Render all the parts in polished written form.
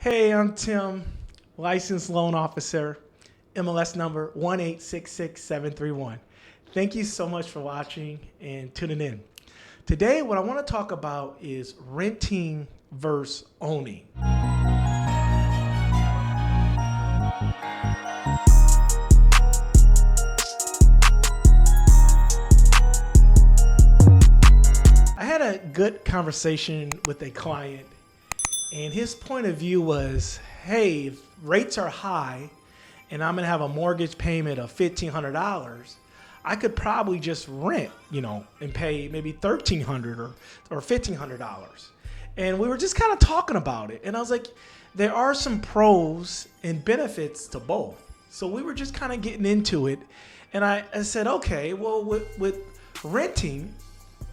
Hey, I'm Tim, licensed loan officer, MLS number 1866731. Thank you so much for watching and tuning in. Today, what I want to talk about is renting versus owning. I had a good conversation with a client, and his point of view was, hey, if rates are high and I'm gonna have a mortgage payment of $1,500, I could probably just rent, and pay maybe $1,300 or $1,500. And we were just kind of talking about it. And I was like, there are some pros and benefits to both. So we were just kind of getting into it. And I said, okay, well, with renting,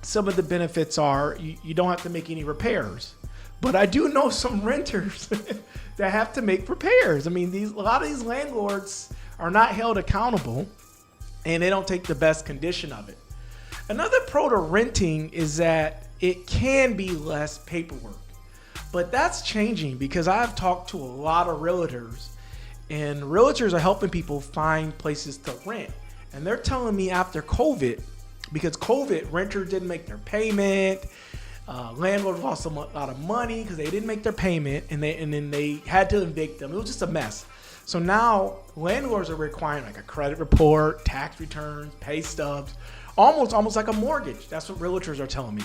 some of the benefits are you don't have to make any repairs. But I do know some renters that have to make repairs. I mean, a lot of these landlords are not held accountable, and they don't take the best condition of it. Another pro to renting is that it can be less paperwork. But that's changing because I've talked to a lot of realtors, and realtors are helping people find places to rent. And they're telling me after COVID, because COVID, renters didn't make their payment. Landlords lost a lot of money because they didn't make their payment, and then they had to evict them. It was just a mess. So now landlords are requiring like a credit report, tax returns, pay stubs, almost like a mortgage. That's what realtors are telling me.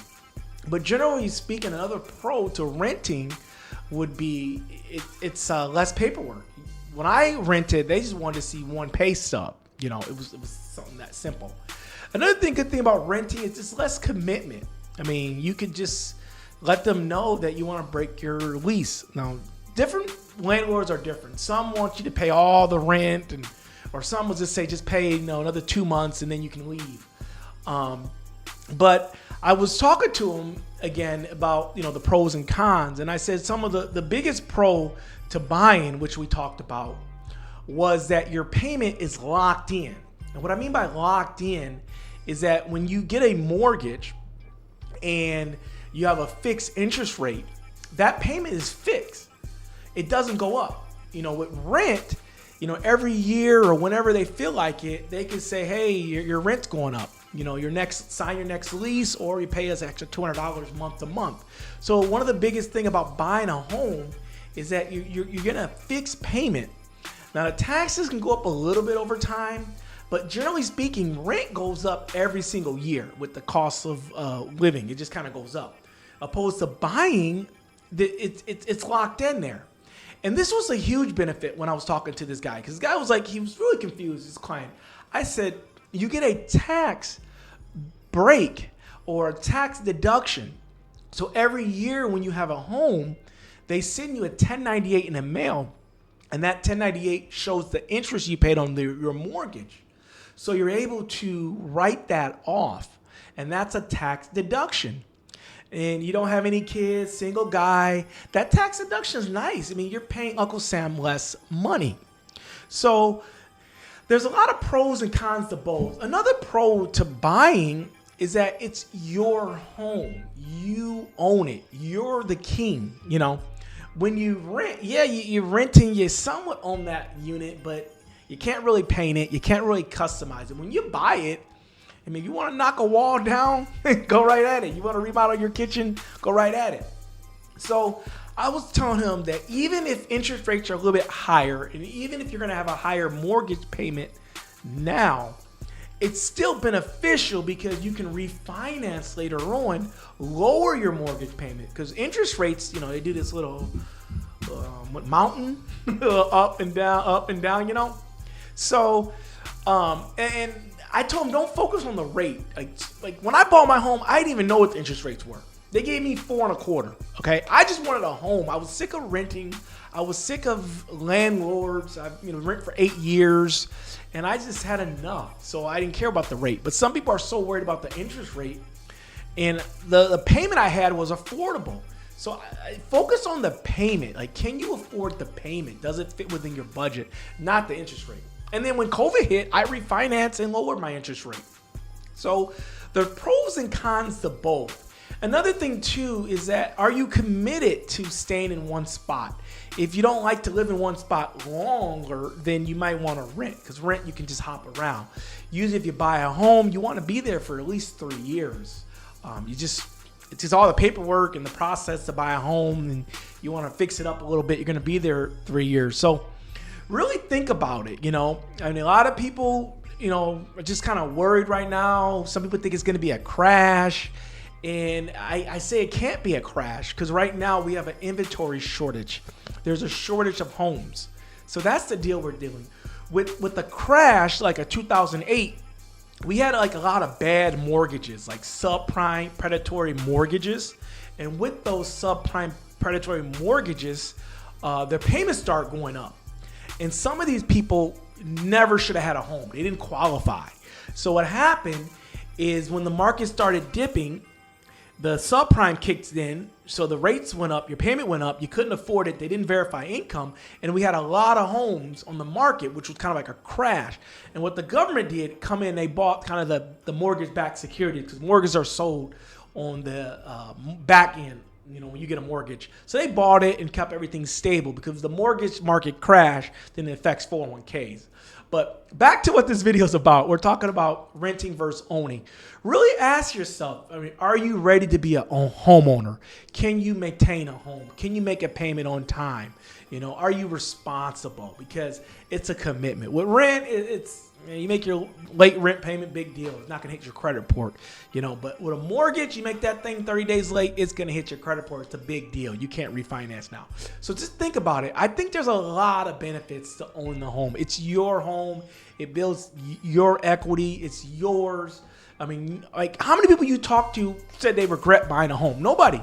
But generally speaking, another pro to renting would be it's less paperwork. When I rented, they just wanted to see one pay stub. It was something that simple. Another good thing about renting is just less commitment. I mean, you could just let them know that you want to break your lease. Now, different landlords are different. Some want you to pay all the rent, or some will just say just pay another 2 months and then you can leave. But I was talking to them again about the pros and cons, and I said some of the biggest pro to buying, which we talked about, was that your payment is locked in. And what I mean by locked in is that when you get a mortgage and you have a fixed interest rate, that payment is fixed. It doesn't go up. With rent, every year or whenever they feel like it, they can say, hey, your rent's going up. Sign your next lease, or you pay us extra $200 month to month. So one of the biggest thing about buying a home is that you're getting a fixed payment. Now the taxes can go up a little bit over time, but generally speaking, rent goes up every single year with the cost of living. It just kind of goes up. Opposed to buying, it's locked in there. And this was a huge benefit when I was talking to this guy, because this guy was like, he was really confused, this client. I said, you get a tax break or a tax deduction. So every year when you have a home, they send you a 1098 in the mail, and that 1098 shows the interest you paid on your mortgage. So you're able to write that off, and that's a tax deduction. And you don't have any kids, single guy, that tax deduction is nice. I mean, you're paying Uncle Sam less money. So there's a lot of pros and cons to both. Another pro to buying is that it's your home. You own it. You're the king. When you rent, you're renting, you somewhat own that unit, but you can't really paint it. You can't really customize it. When you buy it, I mean, you want to knock a wall down, go right at it. You want to remodel your kitchen, go right at it. So I was telling him that even if interest rates are a little bit higher, and even if you're going to have a higher mortgage payment now, it's still beneficial because you can refinance later on, lower your mortgage payment. Because interest rates, they do this little mountain, up and down, So, and I told them, don't focus on the rate. Like when I bought my home, I didn't even know what the interest rates were. They gave me 4.25. Okay, I just wanted a home. I was sick of renting. I was sick of landlords. I rent for 8 years, and I just had enough. So I didn't care about the rate. But some people are so worried about the interest rate, and the payment I had was affordable. So I focus on the payment. Like, can you afford the payment? Does it fit within your budget? Not the interest rate. And then when COVID hit, I refinanced and lowered my interest rate. So there are pros and cons to both. Another thing too is that, are you committed to staying in one spot? If you don't like to live in one spot longer, then you might want to rent, because rent you can just hop around. Usually if you buy a home, you want to be there for at least 3 years. It's just all the paperwork and the process to buy a home, and you want to fix it up a little bit. You're going to be there 3 years. So really think about it. I mean, a lot of people, are just kind of worried right now. Some people think it's going to be a crash. And I say it can't be a crash, because right now we have an inventory shortage. There's a shortage of homes. So that's the deal we're dealing with. The crash, like a 2008, we had like a lot of bad mortgages, like subprime predatory mortgages. And with those subprime predatory mortgages, their payments start going up. And some of these people never should have had a home. They didn't qualify. So what happened is, when the market started dipping, the subprime kicked in, so the rates went up, your payment went up, you couldn't afford it, they didn't verify income, and we had a lot of homes on the market, which was kind of like a crash. And what the government did, come in, they bought kind of the mortgage-backed securities, because mortgages are sold on the back end, when you get a mortgage. So they bought it and kept everything stable, because if the mortgage market crashed, then it affects 401ks. But back to what this video is about. We're talking about renting versus owning. Really ask yourself, are you ready to be a homeowner? Can you maintain a home? Can you make a payment on time? Are you responsible? Because it's a commitment. With rent, you make your late rent payment, big deal. It's not going to hit your credit report, But with a mortgage, you make that thing 30 days late, it's going to hit your credit report. It's a big deal. You can't refinance now. So just think about it. I think there's a lot of benefits to owning the home. It's your home. It builds your equity. It's yours. How many people you talk to said they regret buying a home? Nobody.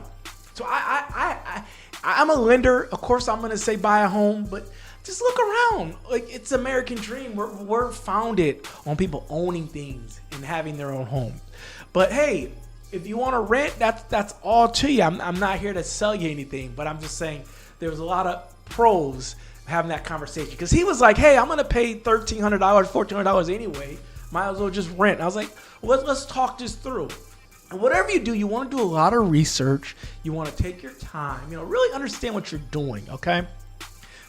So I'm a lender. Of course, I'm going to say buy a home, but just look around. It's American dream. We're founded on people owning things and having their own home. But hey, if you want to rent, that's all to you. I'm not here to sell you anything, but I'm just saying there's a lot of pros having that conversation, because he was like, hey, I'm going to pay $1,300, $1,400 anyway. Might as well just rent. I was like, well, let's talk this through. And whatever you do, you want to do a lot of research. You want to take your time, really understand what you're doing. Okay.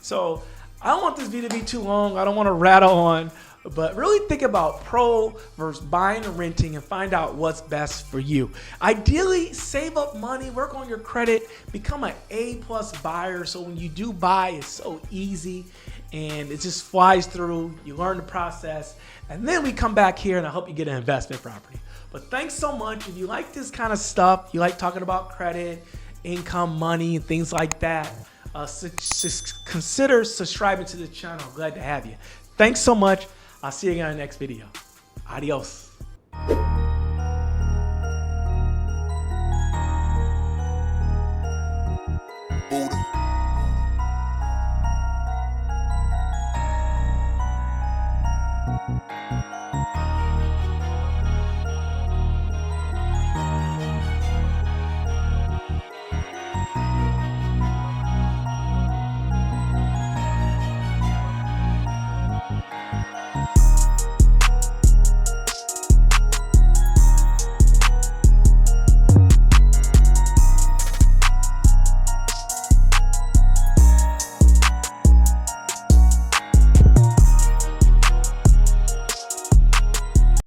So I don't want this video to be too long. I don't want to rattle on, but really think about pro versus buying and renting, and find out what's best for you. Ideally, save up money, work on your credit, become an A+ buyer. So when you do buy, it's so easy and it just flies through. You learn the process, and then we come back here and I help you get an investment property. But thanks so much. If you like this kind of stuff, you like talking about credit, income, money, and things like that, consider subscribing to the channel. I'm glad to have you. Thanks so much. I'll see you again in the next video. Adios.